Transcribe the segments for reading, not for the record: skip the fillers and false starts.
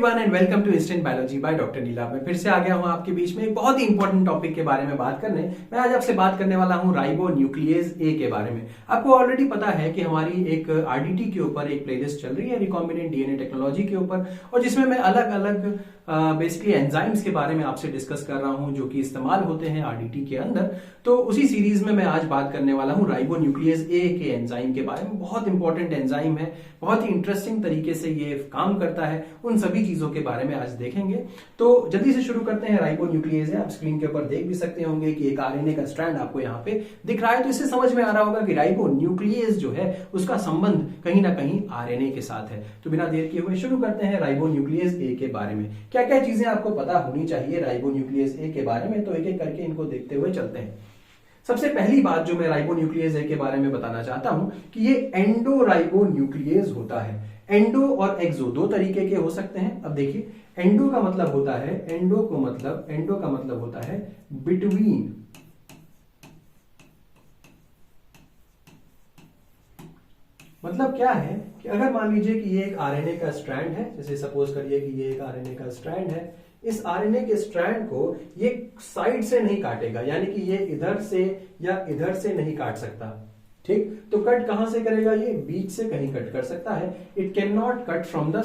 Everyone and welcome to instant biology by doctor Neela. मैं फिर से आ गया हूं आपके बीच में एक बहुत ही इंपॉर्टेंट टॉपिक के बारे में बात करने। मैं आज आपसे बात करने वाला हूं राइबो न्यूक्लियेज ए के बारे में। आपको ऑलरेडी पता है कि हमारी एक आरडीटी के ऊपर एक प्लेलिस्ट चल रही है रिकॉम्बिनेंट डीएनए टेक्नोलॉजी के ऊपर, और जिसमें मैं अलग अलग बेसिकली एंजाइम्स के बारे में आपसे डिस्कस कर रहा हूं जो कि इस्तेमाल होते हैं आरडीटी के अंदर। तो उसी सीरीज में मैं आज बात करने वाला हूं राइबो न्यूक्लियेज ए के एंजाइम के बारे में। बहुत इंपॉर्टेंट एंजाइम है, बहुत ही इंटरेस्टिंग तरीके से ये काम करता है, उन सभी चीजों के बारे में आज देखेंगे। तो जल्दी से शुरू करते हैं। राइबो न्यूक्लियेज है, आप स्क्रीन के ऊपर देख भी सकते होंगे कि एक आरएनए का स्ट्रैंड आपको यहाँ पे दिख रहा है। तो इससे समझ में आ रहा होगा कि राइबो न्यूक्लियेज जो है उसका संबंध कहीं ना कहीं आरएनए के साथ है। तो बिना देर किए हुए शुरू करते हैं राइबो न्यूक्लियेज ए के बारे में। क्या क्या चीजें आपको पता होनी चाहिए राइबो न्यूक्लियेज ए के बारे में, तो एक एक करके इनको देखते हुए चलते हैं। सबसे पहली बात जो मैं राइबो न्यूक्लियेज ए के बारे में बताना चाहता हूं कि ये एंडो राइबो न्यूक्लियेज होता है। एंडो और एक्सो दो तरीके के हो सकते हैं। अब देखिए, एंडो का मतलब होता है, एंडो का मतलब होता है बिटवीन। मतलब क्या है कि अगर मान लीजिए कि ये एक आरएनए का स्ट्रैंड है, जैसे सपोज करिए कि ये एक आरएनए का स्ट्रैंड है, इस आरएनए के स्ट्रैंड को ये साइड से नहीं काटेगा, यानी कि ये इधर से या इधर से नहीं काट सकता। ठीक, तो कट कहां से करेगा? ये बीच से कहीं कट कर सकता है। It can not cut from the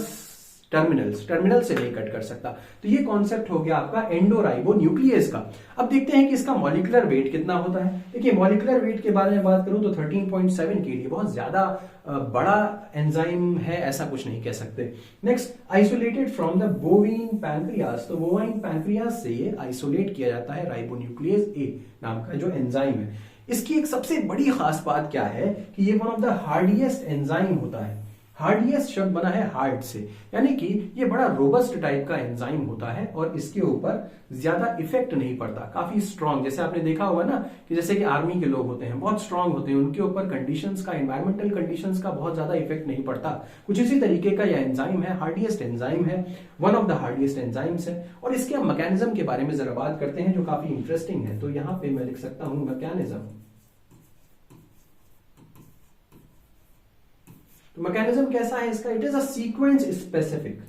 terminal से नहीं कट कर सकता। तो ये कॉन्सेप्ट हो गया आपका एंडो राइबो न्यूक्लियेज का। अब देखते हैं कि इसका मॉलिक्यूलर वेट कितना होता है। देखिए, मॉलिक्यूलर वेट के बारे में बात करूं तो 13.7 kDa, बहुत ज्यादा बड़ा एंजाइम है, ऐसा कुछ नहीं कह सकते। Next, isolated from the बोविन pancreas. तो बोवाइन पैंक्रियास से ये आइसोलेट किया जाता है राइबो न्यूक्लियेज ए नाम का जो एंजाइम है। इसकी एक सबसे बड़ी खास बात क्या है कि ये वन ऑफ द हार्डिएस्ट एंजाइम होता है। हार्डिएस्ट शब्द बना है हार्ड से, यानी कि ये बड़ा रोबस्ट टाइप का एंजाइम होता है और इसके ऊपर ज्यादा इफेक्ट नहीं पड़ता, काफी स्ट्रांग। जैसे आपने देखा होगा ना कि जैसे कि आर्मी के लोग होते हैं, बहुत स्ट्रांग होते हैं, उनके ऊपर कंडीशंस का, एनवायरमेंटल कंडीशंस का बहुत ज्यादा इफेक्ट नहीं पड़ता। कुछ इसी तरीके का यह एंजाइम है, हार्डिएस्ट एंजाइम है, वन ऑफ द हार्डिएस्ट एंजाइम्स है। और इसके मैकेनिज्म के बारे में जरा बात करते हैं जो काफी इंटरेस्टिंग है। तो यहां पे मैं लिख सकता हूं मैकेनिज्म। तो मैकेनिज्म कैसा है इसका? It is a sequence specific.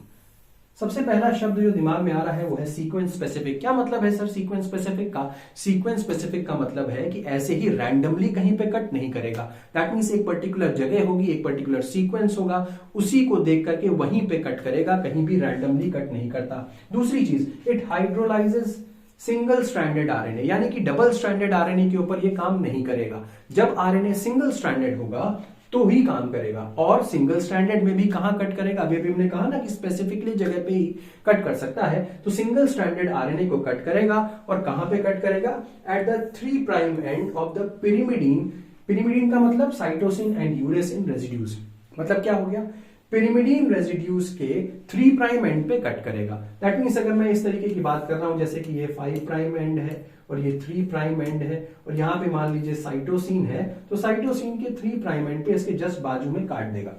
सबसे पहला शब्द जो दिमाग में आ रहा है वो है सीक्वेंस स्पेसिफिक। क्या मतलब है सर सीक्वेंस स्पेसिफिक का? सीक्वेंस स्पेसिफिक का मतलब है कि ऐसे ही रैंडमली कहीं पे कट नहीं करेगा। दैट मींस एक पर्टिकुलर जगह होगी, एक पर्टिकुलर सीक्वेंस होगा, उसी को देख करके वहीं पे कट करेगा, कहीं भी रैंडमली कट नहीं करता। दूसरी चीज, इट हाइड्रोलाइजेस सिंगल स्ट्रैंडेड आरएनए, यानी कि डबल स्ट्रैंडेड आरएनए के ऊपर ये काम नहीं करेगा। जब आरएनए सिंगल स्ट्रैंडेड होगा तो ही काम करेगा, और सिंगल स्ट्रैंडेड में भी कहां कट करेगा? अभी भी हमने कहा ना कि स्पेसिफिकली जगह पे ही कट कर सकता है। तो सिंगल स्ट्रैंडेड आरएनए को कट करेगा, और कहां पे कट करेगा? At the 3' end of the pyrimidine. Pyrimidine का मतलब साइटोसिन एंड यूरेसिन रेजिड्यूज। मतलब क्या हो गया? पिरिमिडीन रेजिड्यूज के 3' एंड पे कट करेगा। दैट मींस अगर मैं इस तरीके की बात कर रहा हूं, जैसे कि ये 5' एंड है और ये 3' एंड है, और यहां पे मान लीजिए साइटोसिन है, तो साइटोसिन के 3' एंड पे इसके जस्ट बाजू में काट देगा।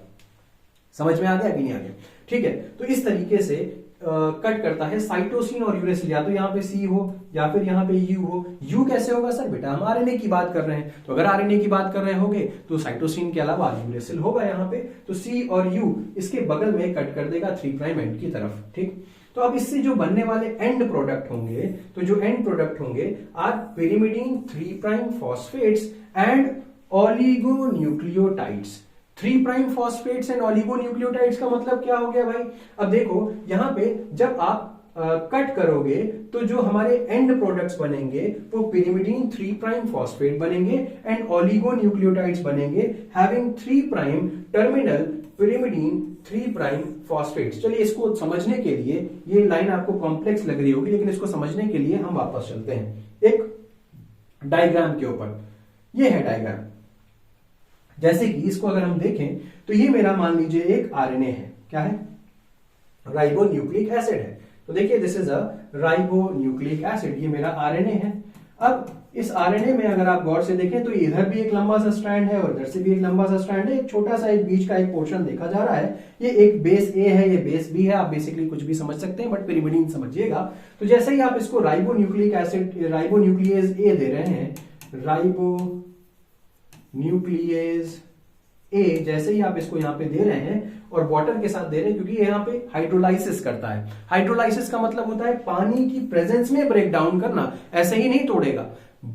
समझ में आ गया कि नहीं आ गया? ठीक है, तो इस तरीके से कट करता है साइटोसिन और यूरेसिल। या तो यहाँ पे सी हो या फिर यहाँ पे यू हो। यू कैसे होगा सर? बेटा हम आरएनए की बात कर रहे हैं, तो अगर आरएनए की बात कर रहे होगे तो साइटोसिन के अलावा यूरेसिल होगा यहाँ पे। तो सी और यू इसके बगल में कट कर देगा 3' एंड की तरफ। ठीक, तो अब इससे जो बनने वाले एंड प्रोडक्ट होंगे, तो जो एंड प्रोडक्ट होंगे are pyrimidine 3' phosphates and oligonucleotides. 3' phosphates and oligonucleotides का मतलब क्या हो गया भाई? अब देखो यहां पे जब आप कट करोगे तो जो हमारे एंड प्रोडक्ट्स बनेंगे वो पिरिमिडीन 3' फॉस्फेट बनेंगे एंड ओलिगोन्यूक्लियोटाइड्स बनेंगे हैविंग 3' टर्मिनल पिरिमिडीन 3' फॉस्फेट्स। चलिए इसको समझने के लिए, ये लाइन आपको कॉम्प्लेक्स लग रही होगी, लेकिन इसको समझने के लिए हम वापस चलते हैं एक डायग्राम के ऊपर। ये है डायग्राम। जैसे कि इसको अगर हम देखें तो ये मेरा मान लीजिए एक आरएनए है। क्या है? राइबो न्यूक्लिक एसिड है। तो देखिए this is a ribo nucleic acid, ये मेरा आरएनए है। अब इस आरएनए में अगर आप गौर से देखें तो इधर भी एक लंबा सा स्ट्रैंड है और इधर से भी एक लंबा सा स्ट्रैंड है। एक छोटा सा एक बीच का एक पोर्शन देखा जा रहा है। ये एक बेस ए है, ये बेस बी है। आप बेसिकली कुछ भी समझ सकते हैं, बट पिरिमिडीन समझिएगा। तो जैसे ही आप इसको ribonucleic acid, ribonuclease A दे रहे हैं, राइबो न्यूक्लियेज ए जैसे ही आप इसको यहाँ पे दे रहे हैं और वाटर के साथ दे रहे हैं, क्योंकि यहाँ पे हाइड्रोलाइसिस करता है। हाइड्रोलाइसिस का मतलब होता है पानी की प्रेजेंस में ब्रेक डाउन करना, ऐसे ही नहीं तोड़ेगा।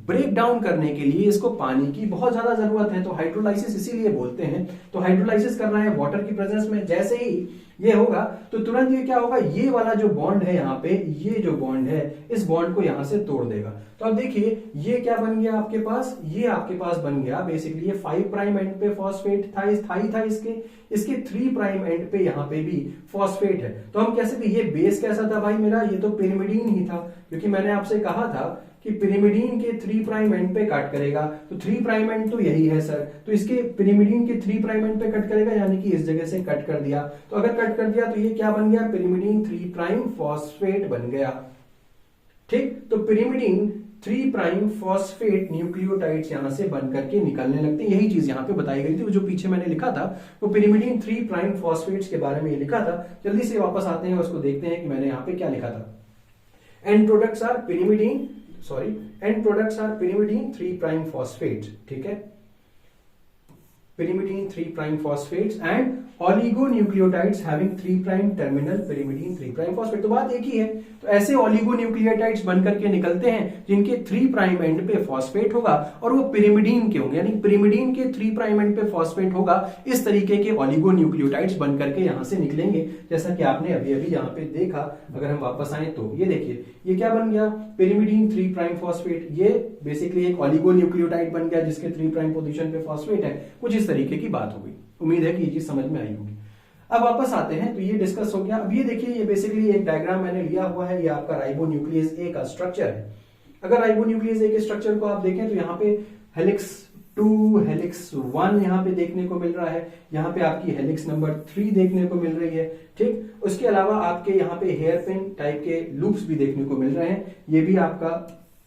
ब्रेक डाउन करने के लिए इसको पानी की बहुत ज्यादा जरूरत है, तो हाइड्रोलाइसिस इसीलिए बोलते हैं। तो हाइड्रोलाइसिस कर रहा है वाटर की प्रेजेंस में, जैसे ही ये होगा तो तुरंत ये क्या होगा, ये वाला जो बॉन्ड है यहाँ पे, ये जो बॉन्ड है इस बॉन्ड को यहां से तोड़ देगा। तो अब देखिए ये क्या बन गया आपके पास, ये आपके पास बन गया बेसिकली ये 5 प्राइम एंड पे फॉस्फेट था इसके 3 प्राइम एंड पे यहाँ पे भी फॉस्फेट है। तो हम कह सकते ये बेस कैसा था भाई मेरा, ये तो पिरिमिडीन ही था, क्योंकि मैंने आपसे कहा था कि पिरिमिडीन के 3 प्राइम एंड पे कट करेगा, तो 3 प्राइम एंड तो यही है सर, तो इसके पिरिमिडीन के 3 प्राइम एंड पे कट करेगा, यानी कि इस जगह से कट कर दिया। तो अगर कट कर दिया तो ये क्या बन गया, पिरिमिडीन 3 प्राइम फॉस्फेट बन गया। ठीक, तो पिरिमिडीन 3 प्राइम फॉस्फेट न्यूक्लियोटाइड्स यहां से बन करके निकलने लगते हैं। यही चीज यहां पे बताई गई थी, जो पीछे मैंने लिखा था वो पिरिमिडीन 3 प्राइम फॉस्फेट्स के बारे में ये लिखा था। जल्दी से वापस आते हैं, उसको देखते हैं कि मैंने यहाँ पे क्या लिखा था। End products are pyrimidine end products are pyrimidine 3 prime phosphates. ठीक है, pyrimidine 3 prime phosphates and oligonucleotides having 3 prime terminal pyrimidine 3 prime phosphate। तो बात एक ही है। तो ऐसे oligonucleotides बनकर के निकलते हैं जिनके 3 प्राइम एंड पे फॉस्फेट होगा और वो पिरिमिडीन के होंगे, यानी पिरिमिडीन के 3 प्राइम एंड पे फॉस्फेट होगा। इस तरीके के oligonucleotides बनकर के यहां से निकलेंगे, जैसा कि आपने अभी अभी यहाँ पे देखा। अगर हम वापस आए तो ये देखिए ये क्या बन गया, पिरिमिडीन 3 प्राइम फॉस्फेट, ये बेसिकली एक oligonucleotide बन गया जिसके 3 प्राइम पोजीशन पे फॉस्फेट है। कुछ इस तरीके की बात हो गई। उम्मीद है कि ये चीज समझ में आई होगी। अब वापस आते हैं, तो ये डिस्कस हो गया। अब ये देखिए ये बेसिकली एक डायग्राम मैंने लिया हुआ है, ये आपका राइबोन्यूक्लियस ए का स्ट्रक्चर है। अगर राइबोन्यूक्लियस ए के स्ट्रक्चर को आप देखें तो यहाँ पे हेलिक्स 2, हेलिक्स 1 यहाँ पे देखने को मिल रहा है, यहाँ पे आपकी हेलिक्स नंबर 3 देखने को मिल रही है। ठीक, उसके अलावा आपके यहाँ पे हेयर पिन टाइप के लूप्स भी देखने को मिल रहे हैं। ये भी आपका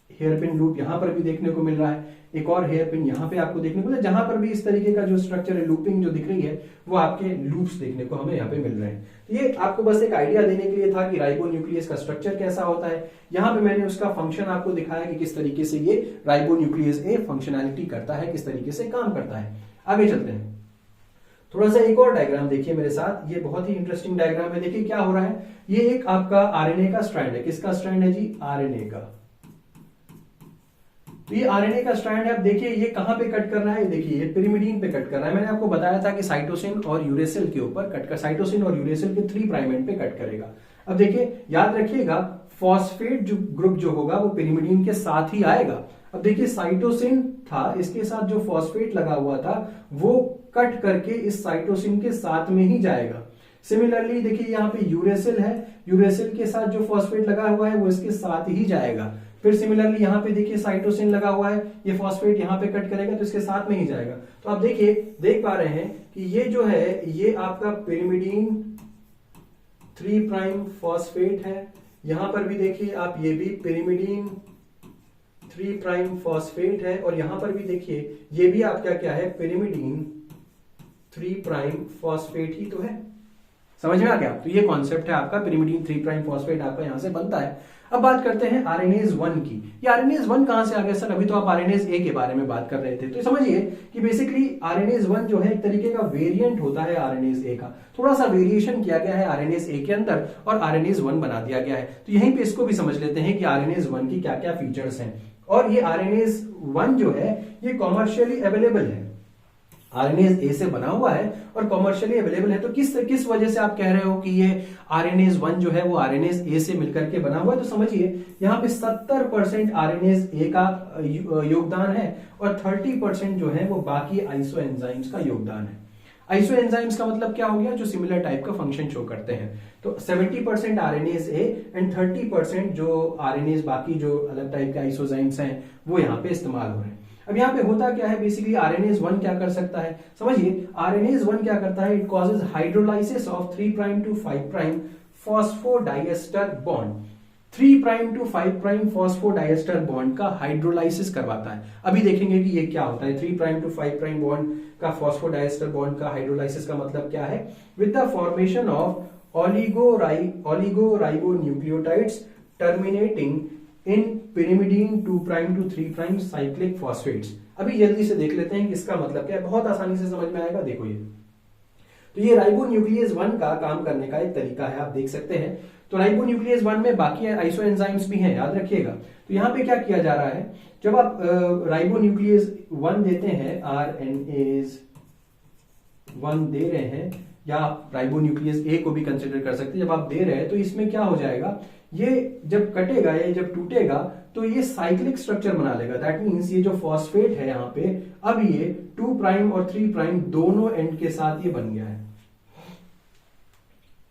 हेयर पिन लूप यहाँ पर भी देखने को मिल रहा है, एक और हेयर पिन यहाँ पे आपको देखने को मिल रहा है। जहां पर भी इस तरीके का जो स्ट्रक्चर है, लूपिंग जो दिख रही है, वो आपके लूप्स देखने को हमें यहाँ पे मिल रहे हैं। तो ये आपको बस एक आइडिया देने के लिए था कि राइबोन्यूक्लियस का स्ट्रक्चर कैसा होता है। यहाँ पे मैंने उसका फंक्शन आपको दिखाया कि किस तरीके से ये राइबोन्यूक्लियस ए फंक्शनैलिटी करता है, किस तरीके से काम करता है। आगे चलते हैं, थोड़ा सा एक और डायग्राम देखिए मेरे साथ। ये बहुत ही इंटरेस्टिंग डायग्राम है। देखिए क्या हो रहा है, ये एक आपका आरएनए का स्ट्रैंड है। किसका स्ट्रैंड है जी, आरएनए का। तो ये आरएनए का स्ट्रैंड है। अब देखिए ये कहां पे कट कर रहा है, देखिए ये पिरिमिडीन पे कट कर रहा है। मैंने आपको बताया था कि साइटोसिन और यूरेसिल के ऊपर कट कर, साइटोसिन और यूरेसिल के 3 प्राइम एंड पे कट करेगा। अब देखिए याद रखिएगा फॉस्फेट जो ग्रुप जो होगा वो पिरिमिडीन के साथ ही आएगा। अब देखिए साइटोसिन था, इसके साथ जो फॉस्फेट लगा हुआ था वो कट करके इस साइटोसिन के साथ में ही जाएगा। सिमिलरली देखिए यहाँ पे यूरेसिल है, यूरेसिल के साथ जो फॉस्फेट लगा हुआ है वो इसके साथ ही जाएगा। फिर सिमिलरली यहाँ पे देखिए साइटोसिन लगा हुआ है, ये फॉस्फेट यहाँ पे कट करेगा तो इसके साथ में ही जाएगा। तो आप देखिए देख पा रहे हैं कि ये जो है ये आपका पिरिमिडीन 3 प्राइम फॉस्फेट है। यहां पर भी देखिए आप, ये भी पिरिमिडीन 3 प्राइम फॉस्फेट है, और यहां पर भी देखिए ये भी आपका क्या है, पिरिमिडीन 3 प्राइम फॉस्फेट ही तो है। समझ में आ गया? तो ये कॉन्सेप्ट है आपका, पिरिमिडीन 3 प्राइम फॉस्फेट आपका यहां से बनता है। अब बात करते हैं आरएनएज 1 की। ये आरएनएज 1 कहां से आ गया सर? अभी तो आप आरएनएज ए के बारे में बात कर रहे थे। तो समझिए कि बेसिकली आरएनएज 1 जो है एक तरीके का वेरिएंट होता है आरएनएज ए का। थोड़ा सा वेरिएशन किया गया है आरएनएज ए के अंदर और आरएनएज 1 बना दिया गया है। तो यहीं पे इसको भी समझ लेते हैं कि आरएनएज 1 की क्या क्या फीचर्स हैं। और ये आरएनएज 1 जो है ये कॉमर्शियली अवेलेबल है, आरएनएज ए से बना हुआ है और कॉमर्शियली अवेलेबल है। तो किस वजह से आप कह रहे हो कि ये आरएनएज 1 जो है वो आरएनएज ए से मिलकर के बना हुआ है? तो समझिए यहाँ पे 70% आरएनएज ए का योगदान है और 30% जो है वो बाकी आइसो एंजाइम्स का योगदान है। आइसो एंजाइम्स का मतलब क्या हो गया? जो सिमिलर टाइप का फंक्शन शो करते हैं। तो 70% आरएनएज ए एंड 30% जो आरएनएज बाकी जो अलग टाइप के आइसोजाइम्स हैं वो यहाँ पे इस्तेमाल हो रहे हैं। अब यहाँ पे होता क्या है, बेसिकली आरएनएज 1 क्या कर सकता है? समझिए आरएनएज 1 क्या करता है, it causes hydrolysis of 3 prime to 5 prime phosphodiester bond. 3 prime to 5 prime phosphodiester bond का हाइड्रोलाइसिस करवाता है। अभी देखेंगे कि ये क्या होता है। 3 प्राइम टू 5 प्राइम बॉन्ड का फॉस्फोडाइएस्टर बॉन्ड का हाइड्रोलाइसिस का मतलब क्या है? With the formation of oligo ribonucleotides terminating in pyrimidine 2' to 3' cyclic phosphates. अभी जल्दी से देख लेते हैं कि इसका मतलब क्या है, बहुत आसानी से समझ में आएगा। देखो ये तो ये राइबोन्यूक्लियेज 1 का काम करने का एक तरीका है, आप देख सकते हैं। तो राइबोन्यूक्लियेज 1 में बाकी आइसो एंजाइम्स भी हैं, याद रखिएगा। तो यहाँ पे क्या किया जा रहा है, जब आप राइबोन्यूक्लियेज 1 देते हैं, RNase 1 दे रहे हैं, या आप राइबोन्यूक्लियस ए को भी कंसिडर कर सकते हैं, जब आप दे रहे हैं तो इसमें क्या हो जाएगा, ये जब कटेगा, ये जब टूटेगा तो ये साइक्लिक स्ट्रक्चर बना लेगा। दैट मींस ये जो फॉस्फेट है यहाँ पे, अब ये 2' और 3' दोनों एंड के साथ ये बन गया है।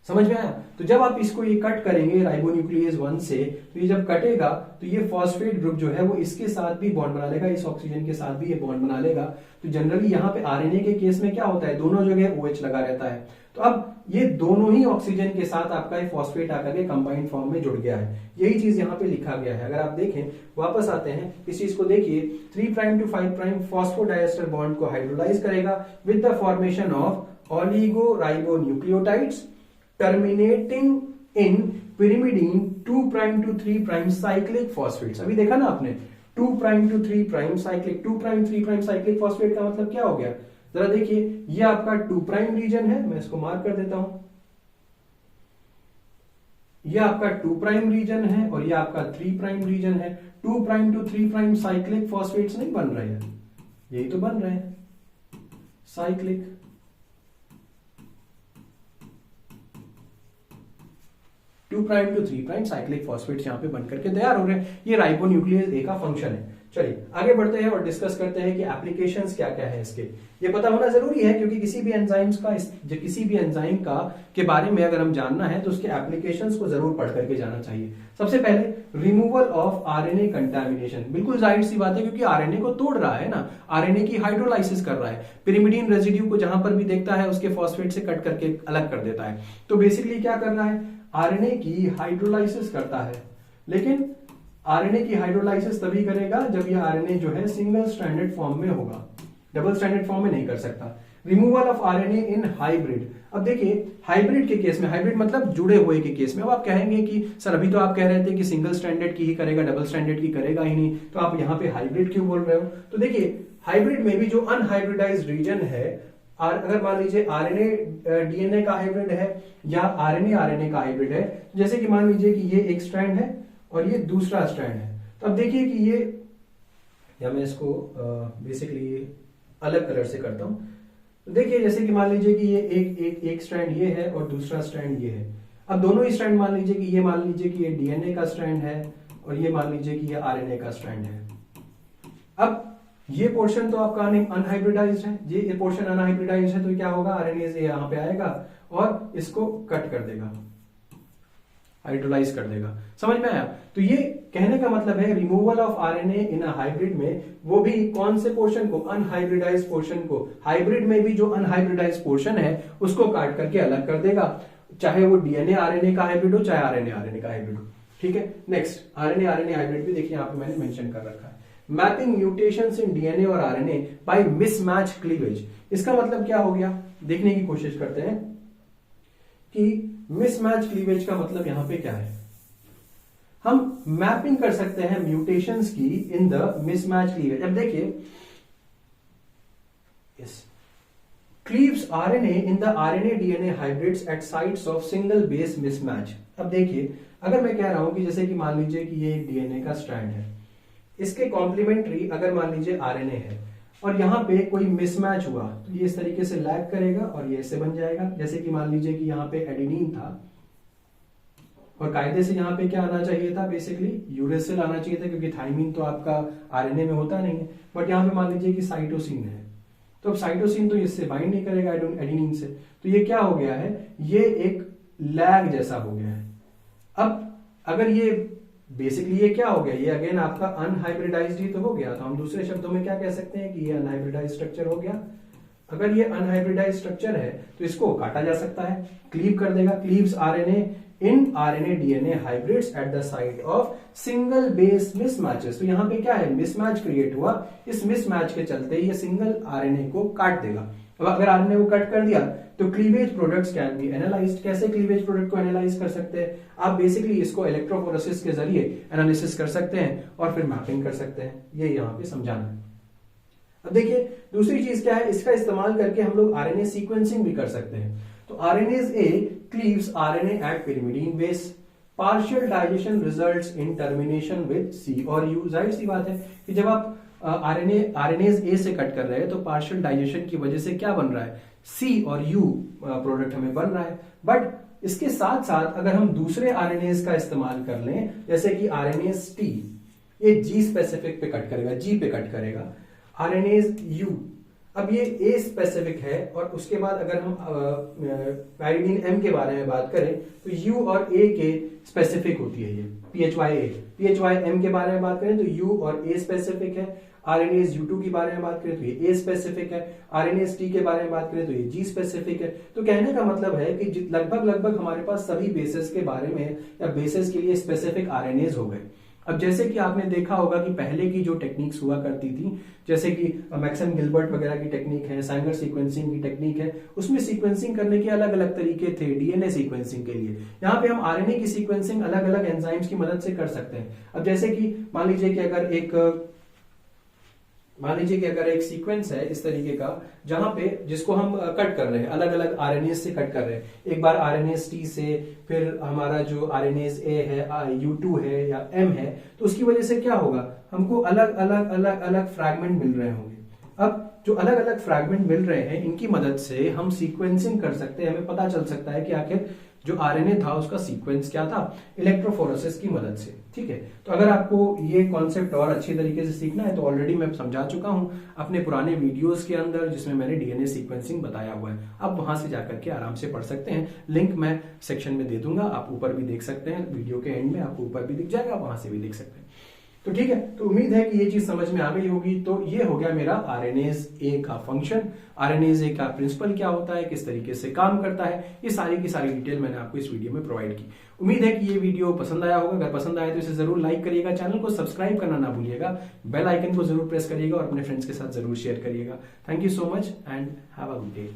समझ में आया? तो जब आप इसको ये कट करेंगे राइबोन्यूक्लियेज 1 से, तो ये जब कटेगा तो ये फॉस्फेट ग्रुप जो है वो इसके साथ भी बॉन्ड बना लेगा, इस ऑक्सीजन के साथ भी ये बॉन्ड बना लेगा। तो जनरली यहाँ पे आरएनए के केस में क्या होता है, दोनों जगह OH लगा रहता है। तो अब ये दोनों ही ऑक्सीजन के साथ आपका ये फॉस्फेट आकर के कंबाइंड फॉर्म में जुड़ गया है। यही चीज यहाँ पे लिखा गया है। अगर आप देखें, वापस आते हैं इस चीज को देखिए, 3' to 5' फॉस्फोडाइएस्टर बॉन्ड को हाइड्रोलाइज करेगा with the formation of oligoribonucleotides terminating in pyrimidine 2' to 3' cyclic phosphates. अभी देखा ना आपने, 2' to 3' साइक्लिक, 2' 3' साइक्लिक फॉस्फेट का मतलब क्या हो गया, जरा देखिए, ये आपका 2' रीजन है, मैं इसको मार्क कर देता हूं, ये आपका 2' रीजन है और ये आपका 3' रीजन है। 2' to 3' साइक्लिक फॉस्फेट्स नहीं बन रहे हैं, यही तो बन रहे हैं साइक्लिक। 2' to 3' साइक्लिक फॉस्फेट्स यहाँ पे बनकर के तैयार हो रहे हैं। ये राइबोन्यूक्लियेज ए का फंक्शन है। चलिए आगे बढ़ते हैं और डिस्कस करते हैं कि एप्लीकेशंस क्या क्या है इसके। ये पता होना जरूरी है, क्योंकि किसी भी एंजाइम का के बारे में अगर हम जानना है तो उसके एप्लीकेशंस को जरूर पढ़ करके जाना चाहिए। सबसे पहले रिमूवल ऑफ आरएनए कंटामिनेशन। बिल्कुल जाहिर सी बात है, क्योंकि आरएनए को तोड़ रहा है ना, आरएनए की हाइड्रोलाइसिस कर रहा है, पिरिमिडीन रेजिड्यू को जहां पर भी देखता है उसके फॉस्फेट से कट करके अलग कर देता है। तो बेसिकली क्या करना है, आरएनए की हाइड्रोलाइसिस करता है। लेकिन आरएनए की हाइड्रोलाइसिस तभी करेगा जब यह आरएनए जो है सिंगल स्ट्रैंडेड फॉर्म में होगा, डबल स्ट्रैंडेड फॉर्म में नहीं कर सकता। Removal of RNA in hybrid. अब देखिए, हाइब्रिड के केस में, हाइब्रिड मतलब जुड़े हुए के केस में, अब आप कहेंगे कि सर अभी तो आप कह रहे थे कि सिंगल स्ट्रैंडेड की ही करेगा, डबल स्ट्रैंडेड की करेगा ही नहीं, तो आप यहाँ पे हाइब्रिड क्यों बोल रहे हो? तो देखिए, हाइब्रिड में भी जो अनहाइब्रिडाइज्ड रीजन है, अगर मान लीजिए आरएनए डीएनए का हाइब्रिड है या आरएनए आरएनए का हाइब्रिड है, जैसे कि मान लीजिए कि ये एक स्ट्रैंड है और ये दूसरा स्ट्रैंड है, तो अब देखिए कि ये, या मैं इसको बेसिकली अलग कलर से करता हूं। तो देखिए, जैसे कि मान लीजिए कि ये एक स्ट्रैंड ये है और दूसरा स्ट्रैंड ये है। अब दोनों ही स्ट्रैंड मान लीजिए कि ये डीएनए का स्ट्रैंड है और ये मान लीजिए कि ये आरएनए का स्ट्रैंड है। अब ये पोर्शन तो आपका अनहाइब्रिडाइज्ड है, ये पोर्शन अनहाइब्रिडाइज्ड है, तो क्या होगा, आरएनए से यहां पे आएगा और इसको कट कर देगा, हाइड्रोलाइज कर देगा। समझ में आया? तो ये कहने का मतलब है removal of RNA in a hybrid में, वो भी कौन से पोर्शन को, अनहाइब्रिडाइज्ड पोर्शन को। हाइब्रिड में भी जो अनहाइब्रिडाइज्ड पोर्शन है उसको काट करके अलग कर देगा, चाहे वो डीएनए आरएनए का हाइब्रिड हो, चाहे आरएनए आरएनए का हाइब्रिड हो। ठीक है, नेक्स्ट आरएनए आरएनए हाइब्रिड भी देखिए यहाँ पे मैंने मेंशन कर रखा है। मैपिंग म्यूटेशंस इन डीएनए और आरएनए बाय मिसमैच क्लीवेज। इसका मतलब क्या हो गया, देखने की कोशिश करते हैं कि मिसमैच क्लीवेज का मतलब यहां पे क्या है। हम मैपिंग कर सकते हैं म्यूटेशंस की इन द मिसमैच क्लीवेज। अब देखिए, cleaves RNA in the RNA DNA hybrids at sites of single base mismatch. अब देखिए, अगर मैं कह रहा हूं कि जैसे कि मान लीजिए कि ये डीएनए का स्ट्रैंड है, इसके कॉम्प्लीमेंट्री अगर मान लीजिए आरएनए है और यहाँ पे कोई मिसमैच हुआ तो ये इस तरीके से लैग करेगा और ये ऐसे बन जाएगा। जैसे कि मान लीजिए कि यहाँ पे एडेनिन था और कायदे से यहाँ पे क्या आना चाहिए था, बेसिकली यूरेसिल आना चाहिए था, क्योंकि थाइमिन तो आपका आरएनए में होता नहीं है। बट यहाँ पे मान लीजिए कि साइटोसिन है, तो अब साइटोसिन तो इससे बाइंड नहीं करेगा एडेनिन से, तो ये क्या हो गया है, ये एक लैग जैसा हो गया है। अब अगर ये बेसिकली ये क्या हो गया, ये अगेन आपका अनहाइब्रिडाइज्ड ही तो हो गया। तो हम दूसरे शब्दों में क्या कह सकते हैं कि ये अनहाइब्रिडाइज्ड स्ट्रक्चर हो गया। अगर ये अनहाइब्रिडाइज्ड स्ट्रक्चर है तो इसको काटा जा सकता है, क्लीव कर देगा। Cleaves RNA in RNA DNA hybrids at the site of single base mismatches. तो यहाँ पे क्या है, मिसमैच क्रिएट हुआ, इस मिसमैच के चलते ये सिंगल आरएनए को काट देगा। अब अगर आरएनए को कट कर दिया तो cleavage products can be analysed. कैसे क्लीवेज प्रोडक्ट को एनालाइज कर सकते हैं? आप बेसिकली इसको इलेक्ट्रोफोरेसिस के जरिए एनालिसिस कर सकते हैं और फिर मैपिंग कर सकते हैं। ये यहाँ पे समझाना है। अब देखिए दूसरी चीज क्या है, इसका इस्तेमाल करके हम लोग आरएनए सीक्वेंसिंग भी कर सकते हैं। तो RNase A cleaves RNA at pyrimidine base, partial digestion results in termination with C और यू। जाहिर सी बात है कि जब आप आरएनएज ए से कट कर रहे हैं तो पार्शियल डाइजेशन की वजह से क्या बन रहा है, सी और यू प्रोडक्ट हमें बन रहा है। बट इसके साथ साथ अगर हम दूसरे आरएनएज का इस्तेमाल कर लें, जैसे कि आरएनएज टी, ये जी स्पेसिफिक पे कट करेगा, जी पे कट करेगा, आरएनएज यू, अब ये ए स्पेसिफिक है, और उसके बाद अगर हम पाइरीडीन एम के बारे में बात करें तो यू और ए के स्पेसिफिक होती है ये पीएचवाई एम के बारे में बात करें तो यू और ए स्पेसिफिक है, आरएनएज यू2 के बारे में बात करें तो ये ए स्पेसिफिक है, आरएनएज टी के बारे में बात करें तो ये जी स्पेसिफिक है। तो कहने का मतलब है कि लगभग हमारे पास सभी बेसिस के बारे में या बेसिस के लिए स्पेसिफिक आरएनएज हो गए। अब जैसे कि आपने देखा होगा कि पहले की जो टेक्निक्स हुआ करती थी, जैसे कि मैक्सन गिलबर्ट वगैरह की टेक्निक है, साइंगर सीक्वेंसिंग की टेक्निक है, उसमें सीक्वेंसिंग करने के अलग अलग तरीके थे डीएनए सीक्वेंसिंग के लिए। यहाँ पे हम आरएनए की सीक्वेंसिंग अलग अलग एंजाइम्स की मदद से कर सकते हैं। अब जैसे कि मान लीजिए कि अगर एक सीक्वेंस है इस तरीके का, जहां पे जिसको हम कट कर रहे हैं, अलग अलग आरएनएज से कट कर रहे हैं, एक बार आरएनएज टी से, फिर हमारा जो आरएनएज ए है, यू2 है या एम है, तो उसकी वजह से क्या होगा, हमको अलग अलग फ्रैगमेंट मिल रहे होंगे। अब जो अलग अलग फ्रैगमेंट मिल रहे हैं, इनकी मदद से हम सीक्वेंसिंग कर सकते हैं, हमें पता चल सकता है कि आखिर जो आरएनए था उसका सीक्वेंस क्या था, इलेक्ट्रोफोरेसिस की मदद से। ठीक है, तो अगर आपको ये कॉन्सेप्ट और अच्छी तरीके से सीखना है तो ऑलरेडी मैं समझा चुका हूं अपने पुराने वीडियोस के अंदर, जिसमें मैंने डीएनए सीक्वेंसिंग बताया हुआ है। आप वहां से जाकर के आराम से पढ़ सकते हैं, लिंक मैं सेक्शन में दे दूंगा, आप ऊपर भी देख सकते हैं, वीडियो के एंड में आपको ऊपर भी दिख जाएगा, वहां से भी देख सकते हैं। तो ठीक है, तो उम्मीद है कि ये चीज समझ में आ गई होगी। तो ये हो गया मेरा आरएनएज ए का फंक्शन, आरएनएज ए का प्रिंसिपल क्या होता है, किस तरीके से काम करता है, ये सारी की सारी डिटेल मैंने आपको इस वीडियो में प्रोवाइड की। उम्मीद है कि ये वीडियो पसंद आया होगा। अगर पसंद आया तो इसे जरूर लाइक करिएगा, चैनल को सब्सक्राइब करना ना भूलिएगा, बेल आइकन को जरूर प्रेस करिएगा और अपने फ्रेंड्स के साथ जरूर शेयर करिएगा। Thank you so much and have a good day.